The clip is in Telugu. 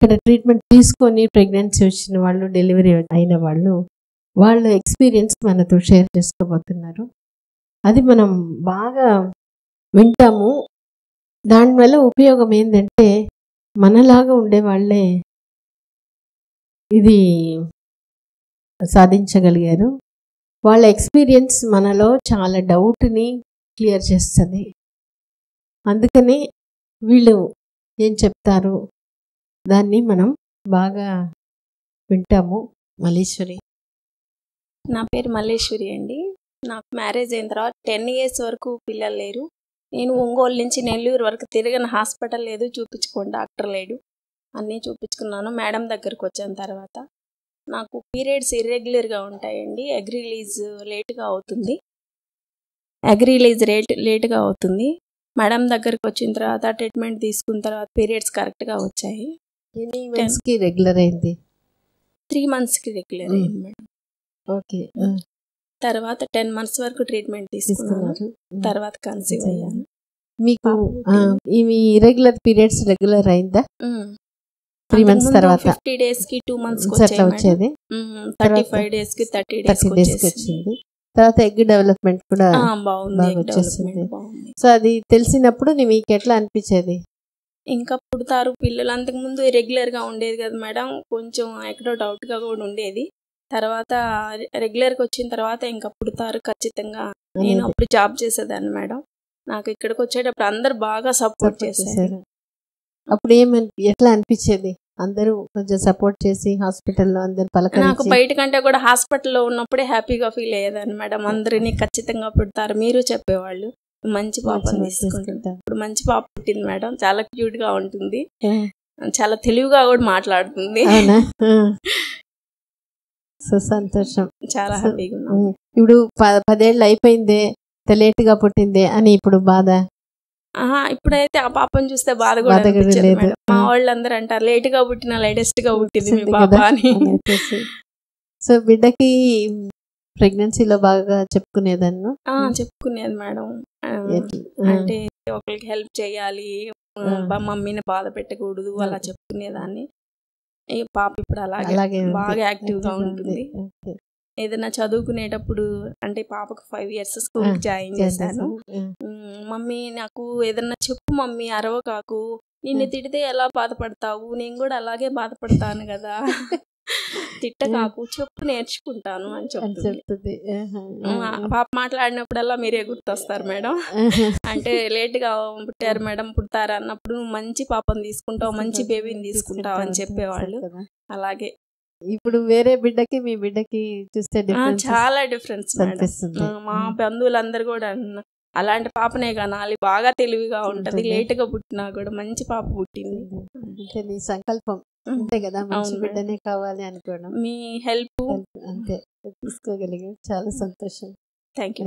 ఇక్కడ ట్రీట్మెంట్ తీసుకొని ప్రెగ్నెన్సీ వచ్చిన వాళ్ళు, డెలివరీ అయిన వాళ్ళు, వాళ్ళ ఎక్స్పీరియన్స్ మనతో షేర్ చేసుకోబోతున్నారు. అది మనం బాగా వింటాము. దానివల్ల ఉపయోగం ఏంటంటే మనలాగా ఉండే వాళ్ళే ఇది సాధించగలిగారు. వాళ్ళ ఎక్స్పీరియన్స్ మనలో చాలా డౌట్ని క్లియర్ చేస్తుంది. అందుకని వీళ్ళు ఏం చెప్తారు దాన్ని మనం బాగా వింటాము. మల్లేశ్వరి. నా పేరు మల్లేశ్వరి అండి. నాకు మ్యారేజ్ అయిన తర్వాత 10 years వరకు పిల్లలు లేరు. నేను ఒంగోలు నుంచి నెల్లూరు వరకు తిరిగిన హాస్పిటల్ లేదు, చూపించుకోండి డాక్టర్ లేడు, అన్నీ చూపించుకున్నాను. మేడం దగ్గరకు వచ్చిన తర్వాత నాకు పీరియడ్స్ ఇర్రెగ్యులర్గా ఉంటాయండి. ఎగ్ రిలీజ్ లేట్గా అవుతుంది. లేట్గా అవుతుంది. మేడం దగ్గరకు వచ్చిన తర్వాత ట్రీట్మెంట్ తీసుకున్న తర్వాత పీరియడ్స్ కరెక్ట్గా వచ్చాయి. ఎన్ని మంత్స్కి రెగ్యులర్ అయింది? 3 monthsకి రెగ్యులర్ అయింది మేడం. ఓకే. తర్వాత 10 months వరకు ట్రీట్మెంట్ తీసుకున్నాను. తర్వాత కన్సీవ్ అయ్యాను. మీకు ఇవి ఇర్రెగ్యులర్ పీరియడ్స్ రెగ్యులర్ అయిందా? 3 months తర్వాత 50 daysకి 2 monthsకి వచ్చేది. 35 daysకి 30 daysకి వచ్చింది. తర్వాత ఎగ్ డెవలప్మెంట్ కూడా బాగుంది. వచ్చేసింది. సో అది తెలిసినప్పుడు మీకు ఎట్లా అనిపించేది? ఇంకా పుడతారు పిల్లలు. అంతకుముందు రెగ్యులర్గా ఉండేది కదా మేడం, కొంచెం ఎక్కడో డౌట్గా కూడా ఉండేది. తర్వాత రెగ్యులర్గా వచ్చిన తర్వాత ఇంకా పుడతారు ఖచ్చితంగా. నేను అప్పుడు జాబ్ చేసేదాన్ని మేడం. నాకు ఇక్కడికి వచ్చేటప్పుడు అందరు బాగా సపోర్ట్ చేశారు. అప్పుడు ఎట్లా అనిపించేది? అందరూ కొంచెం సపోర్ట్ చేసి హాస్పిటల్లో అందరు పలకరించి. నాకు బయట కంటే కూడా హాస్పిటల్లో ఉన్నప్పుడే హ్యాపీగా ఫీల్ అయ్యేదాన్ని మేడం. అందరినీ ఖచ్చితంగా పుడతారు మీరు చెప్పేవాళ్ళు. మంచి పాపని తీసుకుంటా. ఇప్పుడు మంచి పాప పుట్టింది మేడం. చాలా క్యూట్గా ఉంటుంది, చాలా తెలివిగా కూడా మాట్లాడుతుంది. సో సంతోషం, చాలా హ్యాపీగా ఉన్నాను. ఇప్పుడు 10 ఏళ్ళు అయిపోయిందే, లేట్గా పుట్టిందే అని ఇప్పుడు బాధ? ఇప్పుడైతే ఆ పాపను చూస్తే బాధ కూడా లేదు. మా వాళ్ళందరూ అంటారు లేట్గా పుట్టిన లేటెస్ట్ గా పుట్టింది మీ పాప అని. సో బిడ్డకి ప్రెగ్నెన్సీలో బాగా చెప్పుకునేదాన్ని. చెప్పుకునేది మేడం. అంటే ఒకరికి హెల్ప్ చేయాలి, మమ్మీని బాధ పెట్టకూడదు, అలా చెప్పుకునేదాన్ని. ఈ పాప ఇప్పుడు అలాగే బాగా యాక్టివ్ గా ఉంటుంది. ఏదైనా చదువుకునేటప్పుడు అంటే పాపకు 5 years స్కూల్కి జాయిన్ చేశాను. మమ్మీ నాకు ఏదన్నా చెప్పు మమ్మీ, అరవకాకు, నిన్ను తిడితే ఎలా బాధపడతావు, నేను కూడా అలాగే బాధపడతాను కదా, తిట్టకాకు, చెప్పు నేర్చుకుంటాను అని చెప్తుంది. పాప మాట్లాడినప్పుడల్లా మీరే గుర్తొస్తారు మేడం. అంటే లేట్గా పుట్టారు మేడం, పుడతారు అన్నప్పుడు మంచి పాపను తీసుకుంటావు, మంచి బేబీని తీసుకుంటావు అని చెప్పేవాళ్ళు. అలాగే ఇప్పుడు వేరే బిడ్డకి మీ బిడ్డకి చూస్తే చాలా డిఫరెన్స్ అనిపిస్తుంది. మా బంధువులందరూ కూడా అలాంటి పాపనే కనాలి, బాగా తెలివిగా ఉంటది, లేటుగా పుట్టినా కూడా మంచి పాప పుట్టింది. అంటే నీ సంకల్పం అంతే కదా, మంచి బిడ్డనే కావాలి అనుకోవడం, మీ హెల్ప్ అంతే తీసుకోగలిగారు. చాలా సంతోషం. Thank you.